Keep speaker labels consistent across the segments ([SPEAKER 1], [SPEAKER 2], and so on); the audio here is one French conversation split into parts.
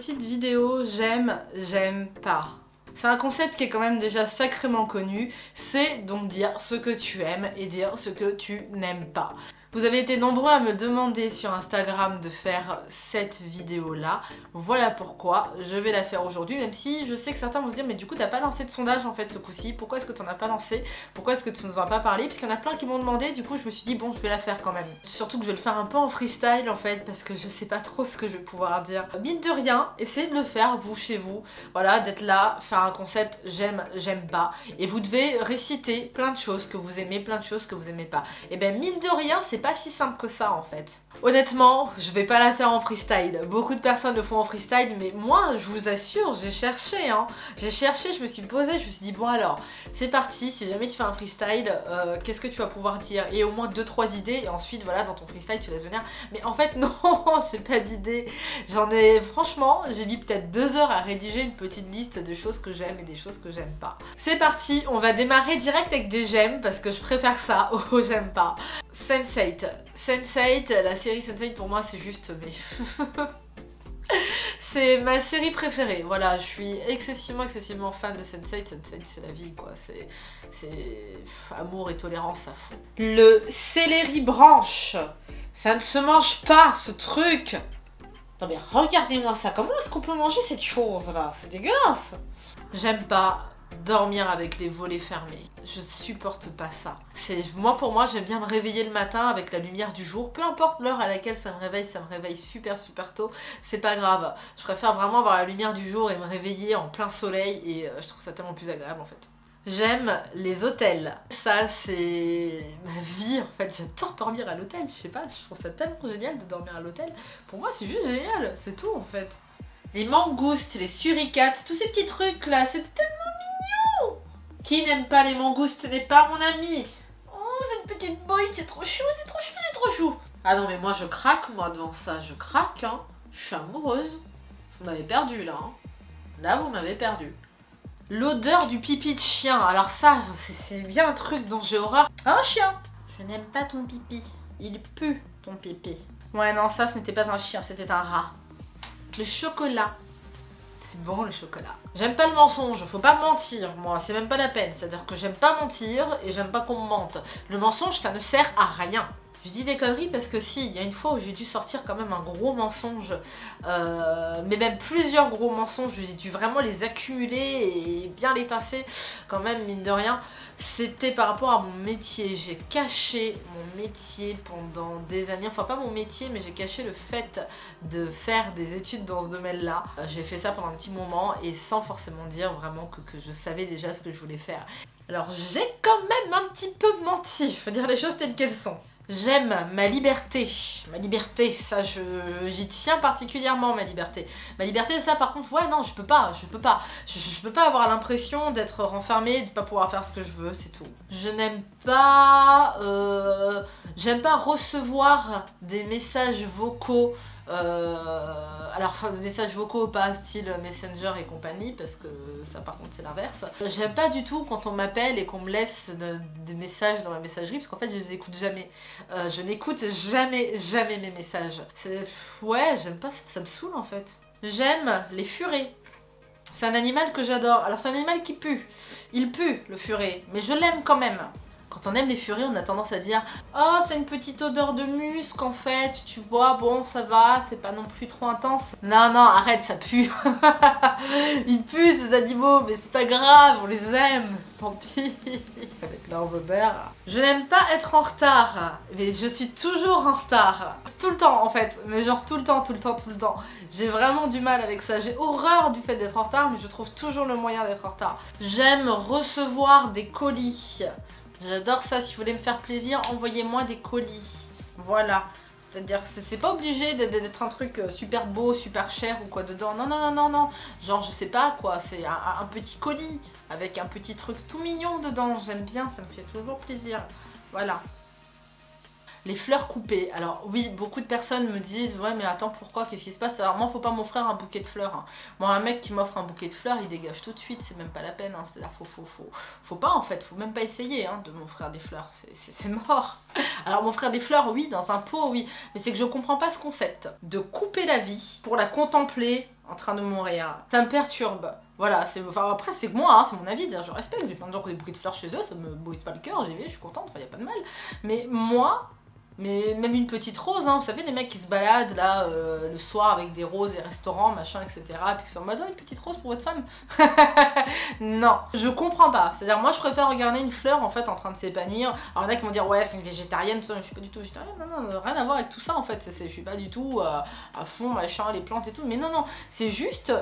[SPEAKER 1] petite vidéo j'aime pas. C'est un concept qui est quand même déjà sacrément connu, c'est donc dire ce que tu aimes et dire ce que tu n'aimes pas. Vous avez été nombreux à me demander sur Instagram de faire cette vidéo-là. Voilà pourquoi je vais la faire aujourd'hui, même si je sais que certains vont se dire mais du coup t'as pas lancé de sondage en fait ce coup-ci, pourquoi est-ce que t'en as pas lancé? Pourquoi est-ce que tu nous en as pas parlé? Parce qu'il y en a plein qui m'ont demandé, du coup je me suis dit bon je vais la faire quand même. Surtout que je vais le faire un peu en freestyle en fait, parce que je sais pas trop ce que je vais pouvoir dire. Mine de rien, essayez de le faire vous chez vous, voilà, d'être là, faire un concept j'aime pas, et vous devez réciter plein de choses que vous aimez, plein de choses que vous aimez pas. Et ben mine de rien c'est pas si simple que ça en fait. Honnêtement, je vais pas la faire en freestyle. Beaucoup de personnes le font en freestyle, mais moi, je vous assure, j'ai cherché, hein. J'ai cherché, je me suis posée, je me suis dit, bon alors, c'est parti, si jamais tu fais un freestyle, qu'est-ce que tu vas pouvoir dire? Et au moins 2-3 idées, et ensuite, voilà, dans ton freestyle, tu laisses venir. Mais en fait, non, j'ai pas d'idées. J'en ai, franchement, j'ai mis peut-être 2 heures à rédiger une petite liste de choses que j'aime et des choses que j'aime pas. C'est parti, on va démarrer direct avec des j'aime, parce que je préfère ça aux j'aime pas. Sense8. Sense8, la série Sense8 pour moi c'est juste mais c'est ma série préférée. Voilà, je suis excessivement fan de Sense8. Sense8 c'est la vie quoi, c'est amour et tolérance à fond. Le céleri branche, ça ne se mange pas ce truc. Non mais regardez-moi ça, comment est-ce qu'on peut manger cette chose là? C'est dégueulasse. J'aime pas dormir avec les volets fermés. Je supporte pas ça. Moi pour moi j'aime bien me réveiller le matin avec la lumière du jour. Peu importe l'heure à laquelle ça me réveille super tôt. C'est pas grave. Je préfère vraiment avoir la lumière du jour et me réveiller en plein soleil et je trouve ça tellement plus agréable en fait. J'aime les hôtels. Ça c'est ma vie en fait. J'adore dormir à l'hôtel. Je sais pas, je trouve ça tellement génial de dormir à l'hôtel. Pour moi c'est juste génial. C'est tout en fait. Les mangoustes, les suricates, tous ces petits trucs là, c'est tellement mignon. Qui n'aime pas les mangoustes n'est pas mon ami. Oh, cette petite boy, c'est trop chou, c'est trop chou, c'est trop chou. Ah non, mais moi je craque, moi, devant ça, je craque, hein. Je suis amoureuse. Vous m'avez perdu là, hein. Là, vous m'avez perdu. L'odeur du pipi de chien, alors ça, c'est bien un truc dont j'ai horreur. Un chien. Je n'aime pas ton pipi. Il pue, ton pipi. Ouais, non, ça, ce n'était pas un chien, c'était un rat. Le chocolat. C'est bon le chocolat. J'aime pas le mensonge, faut pas me mentir moi, c'est même pas la peine. C'est-à-dire que j'aime pas mentir et j'aime pas qu'on me mente. Le mensonge ça ne sert à rien. Je dis des conneries parce que si, il y a une fois où j'ai dû sortir quand même un gros mensonge, mais même plusieurs gros mensonges, j'ai dû vraiment les accumuler et bien les tasser quand même mine de rien. C'était par rapport à mon métier, j'ai caché mon métier pendant des années, enfin pas mon métier mais j'ai caché le fait de faire des études dans ce domaine-là. J'ai fait ça pendant un petit moment et sans forcément dire vraiment que je savais déjà ce que je voulais faire. Alors j'ai quand même un petit peu menti, faut dire les choses telles qu'elles sont. J'aime ma liberté. Ma liberté, ça j'y tiens particulièrement ma liberté. Ma liberté ça par contre, ouais non je peux pas. Je peux pas avoir l'impression d'être renfermée, de pas pouvoir faire ce que je veux, c'est tout. Je n'aime pas... j'aime pas recevoir des messages vocaux. Alors des messages vocaux pas style Messenger et compagnie parce que ça par contre c'est l'inverse. J'aime pas du tout quand on m'appelle et qu'on me laisse des messages dans ma messagerie parce qu'en fait je les écoute jamais. Je n'écoute jamais mes messages. Ouais j'aime pas ça, ça me saoule en fait. J'aime les furets. C'est un animal que j'adore. Alors c'est un animal qui pue. Il pue le furet mais je l'aime quand même. Quand on aime les furets, on a tendance à dire « Oh, c'est une petite odeur de musc en fait, tu vois, bon, ça va, c'est pas non plus trop intense. » Non, non, arrête, ça pue. Ils puent ces animaux, mais c'est pas grave, on les aime. Tant pis, avec leurs odeurs. Je n'aime pas être en retard, mais je suis toujours en retard. Tout le temps en fait, mais genre tout le temps. J'ai vraiment du mal avec ça, j'ai horreur du fait d'être en retard, mais je trouve toujours le moyen d'être en retard. J'aime recevoir des colis. J'adore ça, si vous voulez me faire plaisir, envoyez-moi des colis. Voilà. C'est-à-dire c'est pas obligé d'être un truc super beau, super cher ou quoi dedans. Non. Genre je sais pas quoi, c'est un petit colis avec un petit truc tout mignon dedans. J'aime bien, ça me fait toujours plaisir. Voilà. Les fleurs coupées. Alors oui, beaucoup de personnes me disent ouais mais attends pourquoi, qu'est-ce qui se passe? Alors moi faut pas m'offrir un bouquet de fleurs. Hein. Moi un mec qui m'offre un bouquet de fleurs il dégage tout de suite, c'est même pas la peine. Hein. C'est-à-dire faut pas en fait, faut même pas essayer hein, de m'offrir des fleurs, c'est mort. Alors m'offrir des fleurs oui, dans un pot oui, mais c'est que je comprends pas ce concept de couper la vie pour la contempler en train de mourir. Ça me perturbe. Voilà, enfin, après c'est moi, hein, c'est mon avis, je respecte, j'ai plein de gens qui ont des bouquets de fleurs chez eux, ça me brise pas le cœur, j'y vais, je suis contente, il n'y a pas de mal. Mais moi, même une petite rose, hein, vous savez les mecs qui se baladent là le soir avec des roses et restaurants, machin, etc. Puis qui sont en mode oh, une petite rose pour votre femme. Non, je comprends pas. C'est-à-dire moi je préfère regarder une fleur en fait en train de s'épanouir. Alors il y en a qui vont dire ouais c'est une végétarienne, tout ça, je suis pas du tout végétarienne, non, rien à voir avec tout ça en fait. Je suis pas du tout à fond machin, les plantes et tout, mais non, c'est juste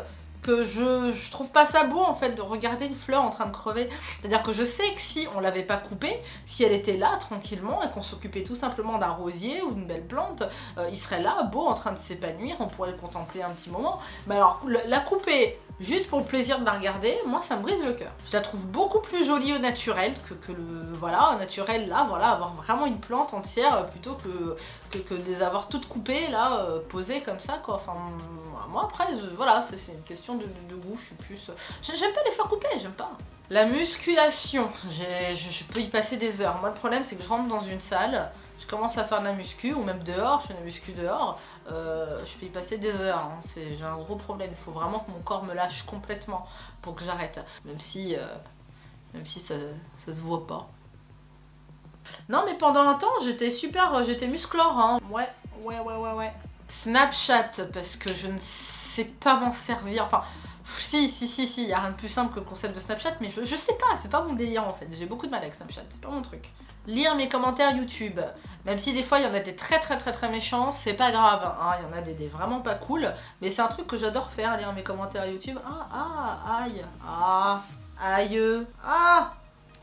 [SPEAKER 1] que je trouve pas ça beau en fait de regarder une fleur en train de crever. C'est-à-dire que je sais que si on l'avait pas coupée, si elle était là tranquillement et qu'on s'occupait tout simplement d'un rosier ou d'une belle plante, il serait là beau en train de s'épanouir, on pourrait le contempler un petit moment. Mais alors la couper juste pour le plaisir de la regarder, moi ça me brise le cœur. Je la trouve beaucoup plus jolie au naturel que le voilà, au naturel là, voilà, avoir vraiment une plante entière plutôt que de les avoir toutes coupées là, posées comme ça quoi. Enfin moi après voilà, c'est une question de goût, je suis plus... J'aime pas les fleurs coupées, j'aime pas. La musculation, je peux y passer des heures. Moi le problème c'est que je rentre dans une salle, je commence à faire de la muscu, ou même dehors, je fais de la muscu dehors, je peux y passer des heures, hein. J'ai un gros problème, il faut vraiment que mon corps me lâche complètement pour que j'arrête, même si ça se voit pas. Non mais pendant un temps j'étais musclore, hein. Ouais. Snapchat, parce que je ne sais pas m'en servir, enfin... Si, il y a rien de plus simple que le concept de Snapchat, mais je sais pas, c'est pas mon délire en fait, j'ai beaucoup de mal avec Snapchat, c'est pas mon truc. Lire mes commentaires YouTube, même si des fois il y en a des très méchants, c'est pas grave, hein. Il y en a des vraiment pas cool, mais c'est un truc que j'adore faire, lire mes commentaires YouTube. Aïe,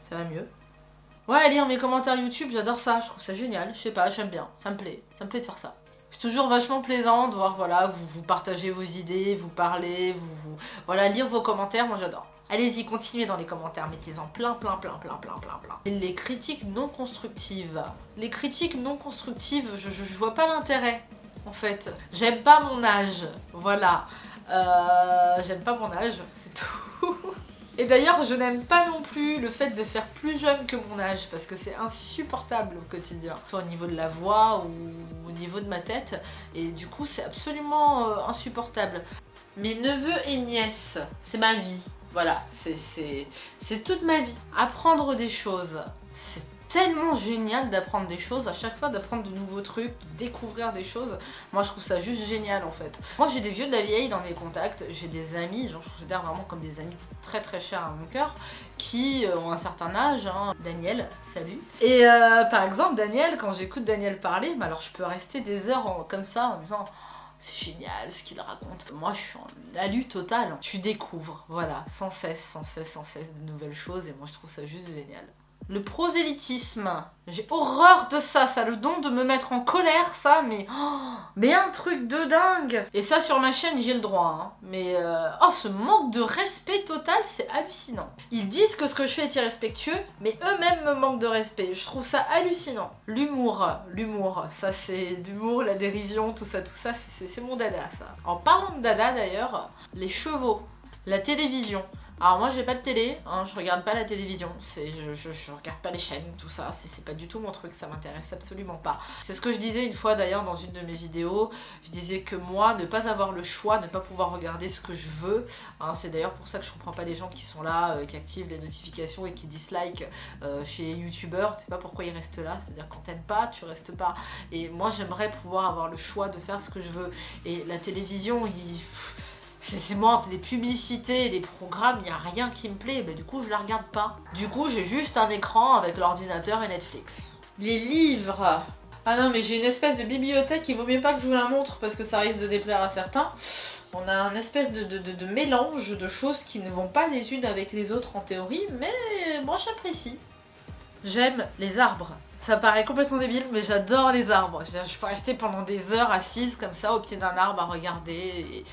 [SPEAKER 1] ça va mieux. Ouais, lire mes commentaires YouTube, j'adore ça, je trouve ça génial, je sais pas, j'aime bien, ça me plaît de faire ça. C'est toujours vachement plaisant de voir, voilà, vous partagez vos idées, vous parlez, voilà, lire vos commentaires, moi j'adore. Allez-y, continuez dans les commentaires, mettez-en plein. Et les critiques non constructives. Les critiques non constructives, je vois pas l'intérêt, en fait. J'aime pas mon âge, voilà. J'aime pas mon âge, c'est tout. Et d'ailleurs, je n'aime pas non plus le fait de faire plus jeune que mon âge, parce que c'est insupportable au quotidien. Soit au niveau de la voix ou au niveau de ma tête, et du coup c'est absolument insupportable. Mes neveux et nièces, c'est ma vie. Voilà, c'est toute ma vie. Apprendre des choses, c'est tellement génial d'apprendre des choses, à chaque fois d'apprendre de nouveaux trucs, de découvrir des choses. Moi je trouve ça juste génial en fait. Moi j'ai des vieux de la vieille dans mes contacts, j'ai des amis, genre je considère vraiment comme des amis très chers à mon cœur, qui ont un certain âge, hein. Daniel, salut. Et par exemple Daniel, quand j'écoute Daniel parler, bah alors je peux rester des heures comme ça en disant... C'est génial ce qu'il raconte. Moi, je suis en alu total. Tu découvres, voilà, sans cesse de nouvelles choses et moi, je trouve ça juste génial. Le prosélytisme, j'ai horreur de ça, ça a le don de me mettre en colère, ça, mais un truc de dingue. Et ça, sur ma chaîne, j'ai le droit, hein. Mais, ce manque de respect total, c'est hallucinant. Ils disent que ce que je fais est irrespectueux, mais eux-mêmes me manquent de respect. Je trouve ça hallucinant. L'humour, ça c'est l'humour, la dérision, tout ça, c'est mon dada, ça. En parlant de dada, d'ailleurs, les chevaux, la télévision. Alors moi j'ai pas de télé, hein, je regarde pas la télévision, je regarde pas les chaînes, tout ça, c'est pas du tout mon truc, ça m'intéresse absolument pas. C'est ce que je disais une fois d'ailleurs dans une de mes vidéos, je disais que moi, ne pas avoir le choix, ne pas pouvoir regarder ce que je veux, hein, c'est d'ailleurs pour ça que je comprends pas des gens qui sont là, qui activent les notifications et qui dislikent chez les youtubeurs, tu sais pas pourquoi ils restent là, c'est-à-dire quand t'aimes pas, tu restes pas. Et moi j'aimerais pouvoir avoir le choix de faire ce que je veux. Et la télévision, c'est moi, entre les publicités, les programmes, il n'y a rien qui me plaît, bah, du coup je la regarde pas. Du coup j'ai juste un écran avec l'ordinateur et Netflix. Les livres. Ah non mais j'ai une espèce de bibliothèque, il vaut mieux pas que je vous la montre parce que ça risque de déplaire à certains. On a un espèce de mélange de choses qui ne vont pas les unes avec les autres en théorie, mais moi j'apprécie. J'aime les arbres. Ça paraît complètement débile, mais j'adore les arbres. Je peux rester pendant des heures assise comme ça au pied d'un arbre à regarder, et,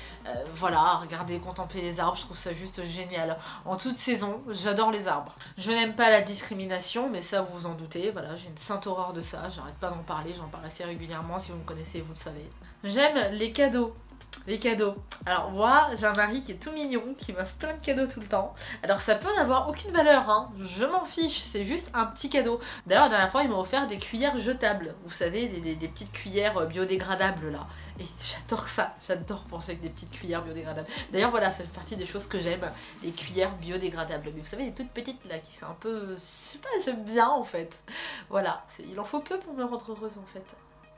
[SPEAKER 1] voilà, à regarder, contempler les arbres. Je trouve ça juste génial. En toute saison, j'adore les arbres. Je n'aime pas la discrimination, mais ça vous vous en doutez. Voilà, j'ai une sainte horreur de ça. J'arrête pas d'en parler, j'en parle assez régulièrement. Si vous me connaissez, vous le savez. J'aime les cadeaux. Les cadeaux. Alors moi, j'ai un mari qui est tout mignon, qui m'offre plein de cadeaux tout le temps. Alors ça peut n'avoir aucune valeur, hein. Je m'en fiche, c'est juste un petit cadeau. D'ailleurs, la dernière fois, il m'a offert des cuillères jetables. Vous savez, des petites cuillères biodégradables là. Et j'adore ça, j'adore penser avec des petites cuillères biodégradables. D'ailleurs, voilà, ça fait partie des choses que j'aime, les cuillères biodégradables. Mais vous savez, les toutes petites là, qui sont un peu... Je sais pas, j'aime bien en fait. Voilà, il en faut peu pour me rendre heureuse en fait.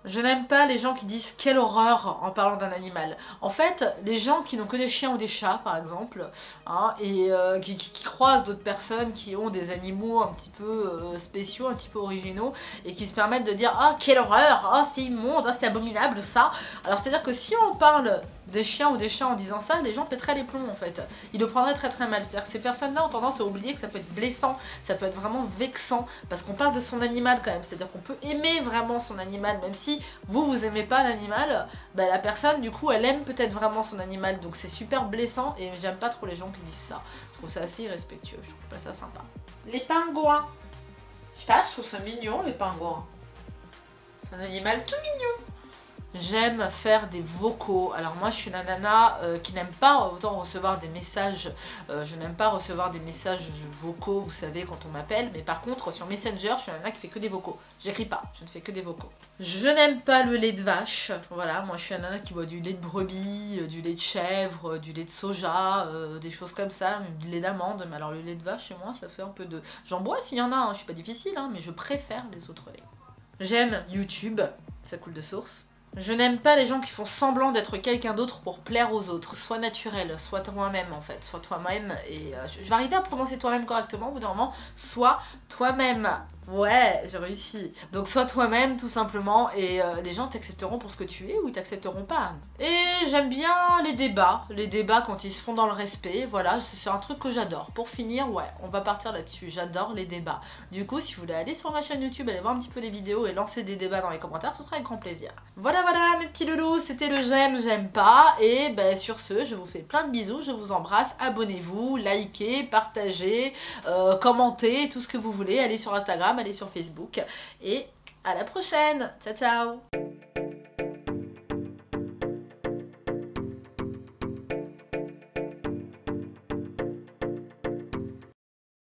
[SPEAKER 1] Je n'aime pas les gens qui disent quelle horreur en parlant d'un animal. En fait, les gens qui n'ont que des chiens ou des chats par exemple, hein, et qui croisent d'autres personnes qui ont des animaux un petit peu spéciaux, un petit peu originaux, et qui se permettent de dire « Ah, quelle horreur, ah, c'est immonde, ah, c'est abominable ça !» Alors c'est-à-dire que si on parle des chiens ou des chats en disant ça, les gens pèteraient les plombs en fait. Ils le prendraient très très mal. C'est-à-dire que ces personnes-là ont tendance à oublier que ça peut être blessant, ça peut être vraiment vexant, parce qu'on parle de son animal quand même. C'est-à-dire qu'on peut aimer vraiment son animal, même si vous aimez pas l'animal, bah, la personne du coup elle aime peut-être vraiment son animal, donc c'est super blessant et j'aime pas trop les gens qui disent ça. Je trouve ça assez irrespectueux, je trouve pas ça sympa. Les pingouins. Je sais pas, je trouve ça mignon les pingouins. C'est un animal tout mignon. J'aime faire des vocaux. Alors moi je suis une nana qui n'aime pas autant recevoir des messages, je n'aime pas recevoir des messages vocaux, vous savez, quand on m'appelle, mais par contre sur Messenger, je suis une nana qui fait que des vocaux. J'écris pas, je ne fais que des vocaux. Je n'aime pas le lait de vache, voilà, moi je suis une nana qui boit du lait de brebis, du lait de chèvre, du lait de soja, des choses comme ça, même du lait d'amande, mais alors le lait de vache chez moi ça fait un peu de... J'en bois s'il y en a, hein. Je suis pas difficile, hein, mais je préfère les autres laits. J'aime YouTube, ça coule de source. Je n'aime pas les gens qui font semblant d'être quelqu'un d'autre pour plaire aux autres. Sois naturel, sois toi-même en fait. Sois toi-même et je vais arriver à prononcer toi-même correctement au bout d'un moment. Sois toi-même. Ouais, j'ai réussi. Donc sois toi-même tout simplement et les gens t'accepteront pour ce que tu es ou ils t'accepteront pas. Et j'aime bien les débats quand ils se font dans le respect, voilà, c'est un truc que j'adore. Pour finir, ouais, on va partir là-dessus, j'adore les débats. Du coup, si vous voulez aller sur ma chaîne YouTube, aller voir un petit peu des vidéos et lancer des débats dans les commentaires, ce sera avec grand plaisir. Voilà mes petits loulous, c'était le j'aime pas et ben sur ce, je vous fais plein de bisous, je vous embrasse, abonnez-vous, likez, partagez, commentez, tout ce que vous voulez, allez sur Instagram, allez sur Facebook et à la prochaine. Ciao ciao.